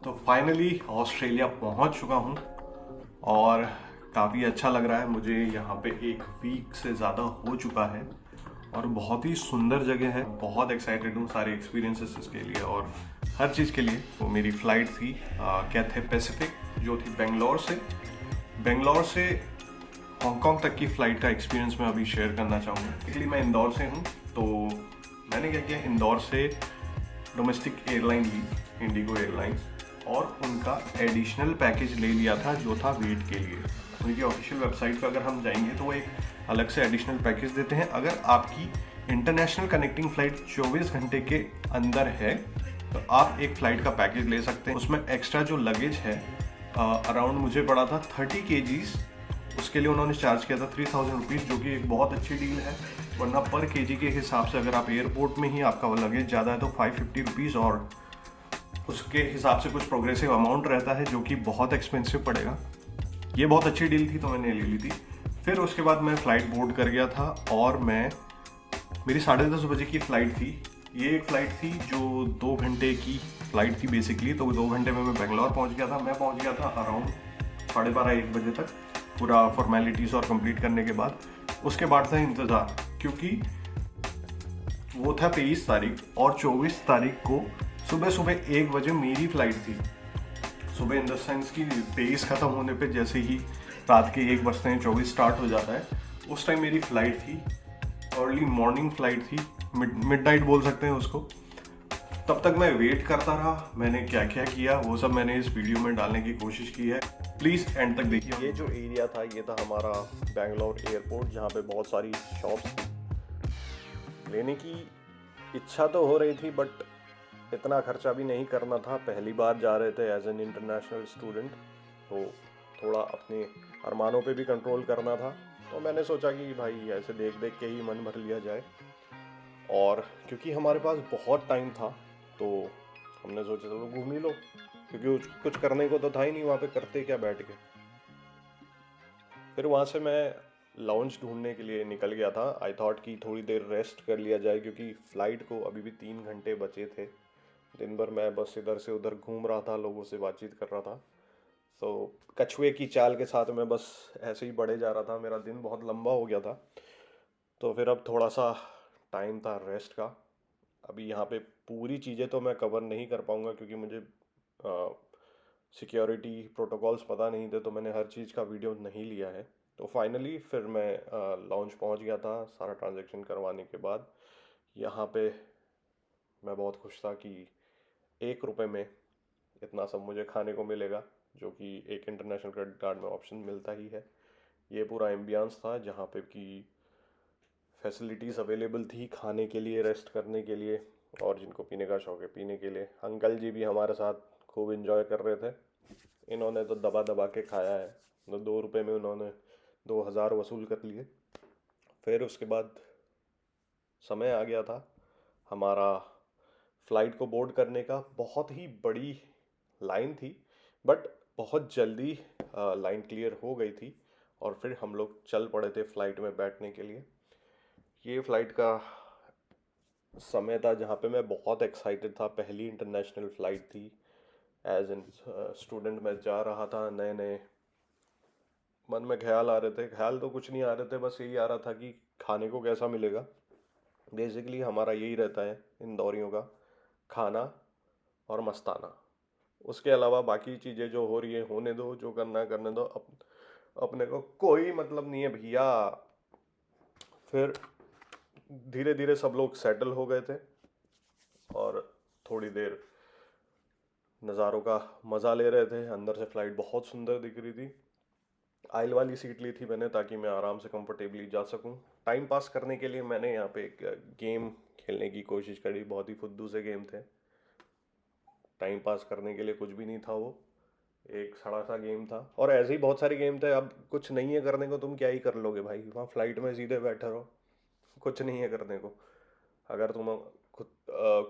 तो finally Australia पहुंच चुका हूं और काफ़ी अच्छा लग रहा है मुझे। यहाँ पे एक वीक से ज़्यादा हो चुका है और बहुत ही सुंदर जगह है। बहुत एक्साइटेड हूँ सारे एक्सपीरियंसेस के लिए और हर चीज़ के लिए। तो मेरी फ़्लाइट थी कैथे पैसिफिक जो थी बेंगलोर से हांगकांग तक की फ़्लाइट का एक्सपीरियंस मैं अभी शेयर करना चाहूँगा। इसलिए मैं इंदौर से हूँ, तो मैंने क्या किया, इंदौर से डोमेस्टिक एयरलाइन ली, इंडिगो एयरलाइंस, और उनका एडिशनल पैकेज ले लिया था जो था वेट के लिए। उनकी ऑफिशियल वेबसाइट पर अगर हम जाएंगे तो वो एक अलग से एडिशनल पैकेज देते हैं। अगर आपकी इंटरनेशनल कनेक्टिंग फ़्लाइट 24 घंटे के अंदर है तो आप एक फ़्लाइट का पैकेज ले सकते हैं। उसमें एक्स्ट्रा जो लगेज है अराउंड मुझे पड़ा था 30 kgs, उसके लिए उन्होंने चार्ज किया था 3000 रुपीज़, जो कि एक बहुत अच्छी डील है। वरना पर केजी के हिसाब से अगर आप एयरपोर्ट में ही आपका लगेज ज़्यादा है तो 550 रुपीज़, और उसके हिसाब से कुछ प्रोग्रेसिव अमाउंट रहता है जो कि बहुत एक्सपेंसिव पड़ेगा। ये बहुत अच्छी डील थी तो मैंने ले ली थी। फिर उसके बाद मैं फ़्लाइट बोर्ड कर गया था और मेरी 10:30 बजे की फ़्लाइट थी। ये एक फ़्लाइट थी जो 2 घंटे की फ़्लाइट थी बेसिकली। तो 2 घंटे में मैं बेंगलोर पहुंच गया था। मैं पहुंच गया था अराउंड 12:30-1 बजे तक, पूरा फॉर्मेलिटीज़ और कंप्लीट करने के बाद। उसके बाद था इंतज़ार, क्योंकि वो था 23 तारीख और 24 तारीख को सुबह सुबह 1 बजे मेरी फ़्लाइट थी। सुबह इन द सेंस की 23 ख़त्म होने पे जैसे ही रात के 1 बजते हैं 24 स्टार्ट हो जाता है, उस टाइम मेरी फ़्लाइट थी। अर्ली मॉर्निंग फ़्लाइट थी, मिड नाइट बोल सकते हैं उसको। तब तक मैं वेट करता रहा। मैंने क्या क्या किया वो सब मैंने इस वीडियो में डालने की कोशिश की है, प्लीज़ एंड तक देखिए। ये जो एरिया था ये था हमारा बेंगलोर एयरपोर्ट, जहाँ पे बहुत सारी शॉप्स थी। लेने की इच्छा तो हो रही थी बट इतना खर्चा भी नहीं करना था। पहली बार जा रहे थे एज एन इंटरनेशनल स्टूडेंट, तो थोड़ा अपने अरमानों पे भी कंट्रोल करना था। तो मैंने सोचा कि भाई ऐसे देख देख के ही मन भर लिया जाए, और क्योंकि हमारे पास बहुत टाइम था तो हमने सोचा चलो घूम ही लो, क्योंकि कुछ करने को तो था ही नहीं वहाँ पे, करते क्या बैठ के। फिर वहाँ से मैं लाउंज ढूंढने के लिए निकल गया था। आई थॉट कि थोड़ी देर रेस्ट कर लिया जाए, क्योंकि फ़्लाइट को अभी भी 3 घंटे बचे थे। दिन भर मैं बस इधर से उधर घूम रहा था, लोगों से बातचीत कर रहा था। तो कछुए की चाल के साथ मैं बस ऐसे ही बढ़े जा रहा था। मेरा दिन बहुत लंबा हो गया था, तो फिर अब थोड़ा सा टाइम था रेस्ट का। अभी यहाँ पे पूरी चीज़ें तो मैं कवर नहीं कर पाऊँगा, क्योंकि मुझे सिक्योरिटी प्रोटोकॉल्स पता नहीं थे, तो मैंने हर चीज़ का वीडियो नहीं लिया है। तो फाइनली फिर मैं लॉन्च पहुँच गया था सारा ट्रांजैक्शन करवाने के बाद। यहाँ पे मैं बहुत खुश था कि 1 रुपये में इतना सब मुझे खाने को मिलेगा, जो कि एक इंटरनेशनल क्रेडिट कार्ड में ऑप्शन मिलता ही है। ये पूरा एम्बियंस था जहाँ पे कि फैसिलिटीज़ अवेलेबल थी खाने के लिए, रेस्ट करने के लिए, और जिनको पीने का शौक है पीने के लिए। अंकल जी भी हमारे साथ खूब इंजॉय कर रहे थे। इन्होंने तो दबा दबा के खाया है। तो 2 रुपये में उन्होंने 2000 वसूल कर लिए। फिर उसके बाद समय आ गया था हमारा फ़्लाइट को बोर्ड करने का। बहुत ही बड़ी लाइन थी बट बहुत जल्दी लाइन क्लियर हो गई थी, और फिर हम लोग चल पड़े थे फ़्लाइट में बैठने के लिए। ये फ़्लाइट का समय था जहाँ पे मैं बहुत एक्साइटेड था। पहली इंटरनेशनल फ़्लाइट थी, एज एन स्टूडेंट मैं जा रहा था। नए नए मन में ख्याल आ रहे थे, ख्याल तो कुछ नहीं आ रहे थे, बस यही आ रहा था कि खाने को कैसा मिलेगा। बेसिकली हमारा यही रहता है इंदौरियों का, खाना और मस्ताना। उसके अलावा बाकी चीज़ें जो हो रही है होने दो, जो करना है करने दो, अपने को कोई मतलब नहीं है भैया। फिर धीरे धीरे सब लोग सेटल हो गए थे और थोड़ी देर नज़ारों का मज़ा ले रहे थे। अंदर से फ़्लाइट बहुत सुंदर दिख रही थी। आइल वाली सीट ली थी मैंने ताकि मैं आराम से कंफर्टेबली जा सकूं। टाइम पास करने के लिए मैंने यहाँ पे एक गेम खेलने की कोशिश करी। बहुत ही फुद्दू से गेम थे, टाइम पास करने के लिए कुछ भी नहीं था वो, एक सड़ा सा गेम था। और ऐसे ही बहुत सारे गेम थे। अब कुछ नहीं है करने को, तुम क्या ही कर लोगे भाई, वहाँ फ्लाइट में सीधे बैठे रहो, कुछ नहीं है करने को। अगर तुम खुद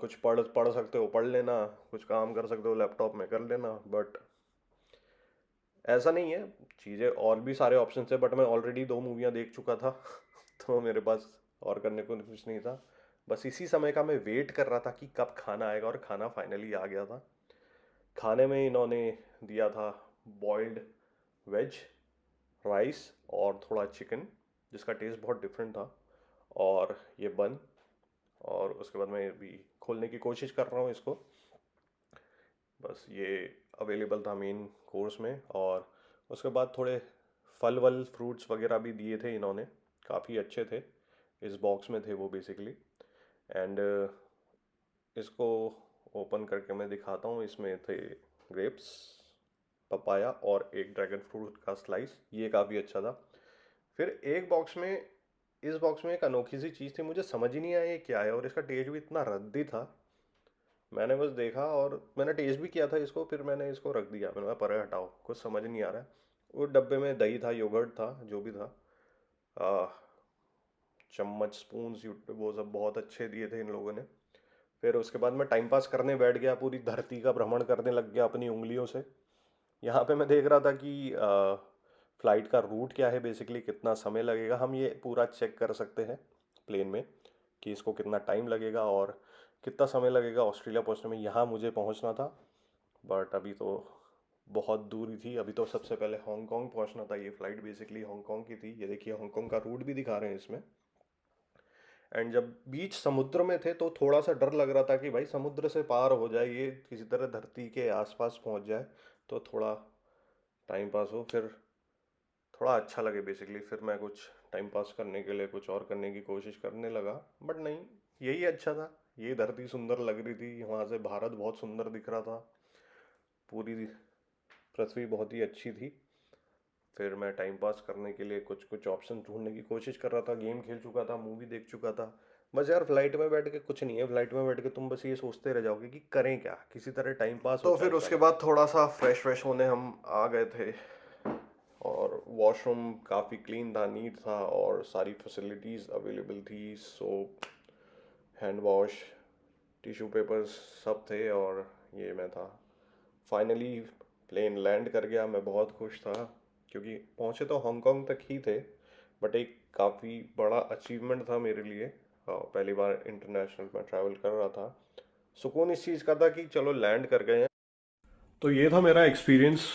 कुछ पढ़ पढ़ सकते हो पढ़ लेना, कुछ काम कर सकते हो लैपटॉप में कर लेना, बट ऐसा नहीं है। चीज़ें और भी सारे ऑप्शन थे, बट मैं ऑलरेडी 2 मूवियाँ देख चुका था तो मेरे पास और करने को कुछ नहीं था। बस इसी समय का मैं वेट कर रहा था कि कब खाना आएगा, और खाना फाइनली आ गया था। खाने में इन्होंने दिया था बॉइल्ड वेज राइस और थोड़ा चिकन, जिसका टेस्ट बहुत डिफरेंट था, और ये बन। और उसके बाद मैं भी खोलने की कोशिश कर रहा हूँ इसको। बस ये अवेलेबल था मेन कोर्स में। और उसके बाद थोड़े फल वल फ्रूट्स वगैरह भी दिए थे इन्होंने, काफ़ी अच्छे थे, इस बॉक्स में थे वो बेसिकली। एंड इसको ओपन करके मैं दिखाता हूँ। इसमें थे ग्रेप्स, पपाया और एक ड्रैगन फ्रूट का स्लाइस, ये काफ़ी अच्छा था। फिर एक बॉक्स में, इस बॉक्स में एक अनोखी सी चीज़ थी, मुझे समझ ही नहीं आया ये क्या है, और इसका टेस्ट भी इतना रद्दी था। मैंने बस देखा और मैंने टेस्ट भी किया था इसको, फिर मैंने इसको रख दिया। मैंने कहा परे हटाओ, कुछ समझ नहीं आ रहा है। वो डब्बे में दही था, योगर्ट था, जो भी था। आ, चम्मच, स्पून, वो सब बहुत अच्छे दिए थे इन लोगों ने। फिर उसके बाद मैं टाइम पास करने बैठ गया, पूरी धरती का भ्रमण करने लग गया अपनी उंगलियों से। यहाँ पे मैं देख रहा था कि फ़्लाइट का रूट क्या है, बेसिकली कितना समय लगेगा। हम ये पूरा चेक कर सकते हैं प्लेन में कि इसको कितना टाइम लगेगा और कितना समय लगेगा ऑस्ट्रेलिया पहुँचने में। यहाँ मुझे पहुँचना था, बट अभी तो बहुत दूरी थी। अभी तो सबसे पहले हांगकांग पहुँचना था। ये फ़्लाइट बेसिकली हांगकांग की थी। ये देखिए हांगकांग का रूट भी दिखा रहे हैं इसमें। एंड जब बीच समुद्र में थे तो थोड़ा सा डर लग रहा था कि भाई समुद्र से पार हो जाए, ये किसी तरह धरती के आसपास पहुंच जाए तो थोड़ा टाइम पास हो, फिर थोड़ा अच्छा लगे बेसिकली। फिर मैं कुछ टाइम पास करने के लिए कुछ और करने की कोशिश करने लगा, बट नहीं, यही अच्छा था। ये धरती सुंदर लग रही थी, वहाँ से भारत बहुत सुंदर दिख रहा था, पूरी पृथ्वी बहुत ही अच्छी थी। फिर मैं टाइम पास करने के लिए कुछ कुछ ऑप्शन ढूंढने की कोशिश कर रहा था। गेम खेल चुका था, मूवी देख चुका था। बस यार फ्लाइट में बैठ के कुछ नहीं है, फ्लाइट में बैठ के तुम बस ये सोचते रह जाओगे कि करें क्या, किसी तरह टाइम पास हो। तो फिर उसके बाद थोड़ा सा फ्रेश फ्रेश होने हम आ गए थे, और वॉशरूम काफ़ी क्लीन था, नीट था, और सारी फैसिलिटीज़ अवेलेबल थी। Soap, hand wash, tissue papers सब थे। और ये मैं था। फाइनली प्लेन लैंड कर गया, मैं बहुत खुश था, क्योंकि पहुँचे तो हांगकांग तक ही थे, बट एक काफ़ी बड़ा अचीवमेंट था मेरे लिए। पहली बार इंटरनेशनल में ट्रैवल कर रहा था। सुकून इस चीज़ का था कि चलो लैंड कर गए हैं। तो ये था मेरा एक्सपीरियंस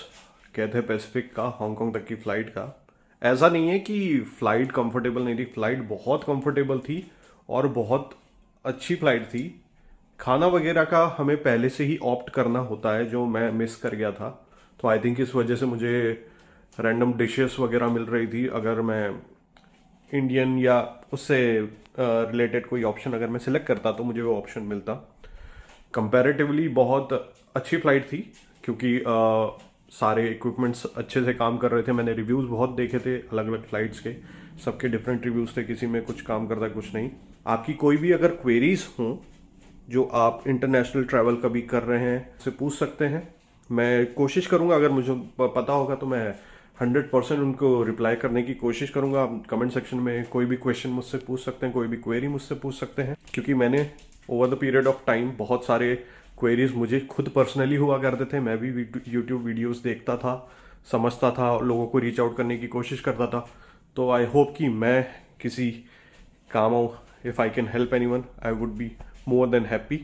कैथे पैसिफिक का, हांगकांग तक की फ़्लाइट का। ऐसा नहीं है कि फ़्लाइट कंफर्टेबल नहीं थी, फ़्लाइट बहुत कंफर्टेबल थी और बहुत अच्छी फ़्लाइट थी। खाना वगैरह का हमें पहले से ही ऑप्ट करना होता है, जो मैं मिस कर गया था। तो आई थिंक इस वजह से मुझे रैंडम डिशेस वगैरह मिल रही थी। अगर मैं इंडियन या उससे रिलेटेड कोई ऑप्शन अगर मैं सिलेक्ट करता तो मुझे वो ऑप्शन मिलता। कंपैरेटिवली बहुत अच्छी फ़्लाइट थी, क्योंकि सारे इक्विपमेंट्स अच्छे से काम कर रहे थे। मैंने रिव्यूज़ बहुत देखे थे अलग अलग फ़्लाइट्स के, सबके डिफरेंट रिव्यूज़ थे, किसी में कुछ काम करता कुछ नहीं। आपकी कोई भी अगर क्वेरीज हों जो आप इंटरनेशनल ट्रैवल कभी कर रहे हैं से पूछ सकते हैं। मैं कोशिश करूंगा, अगर मुझे पता होगा तो मैं 100% उनको रिप्लाई करने की कोशिश करूंगा। आप कमेंट सेक्शन में कोई भी क्वेश्चन मुझसे पूछ सकते हैं, कोई भी क्वेरी मुझसे पूछ सकते हैं, क्योंकि मैंने over the period of time बहुत सारे क्वेरीज मुझे खुद पर्सनली हुआ करते थे। मैं भी यूट्यूब वीडियोज़ देखता था, समझता था, लोगों को रीच आउट करने की कोशिश करता था। तो आई होप कि मैं किसी काम आऊँ। If I can help anyone, I would be more than happy.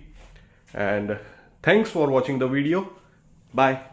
And thanks for watching the video. Bye.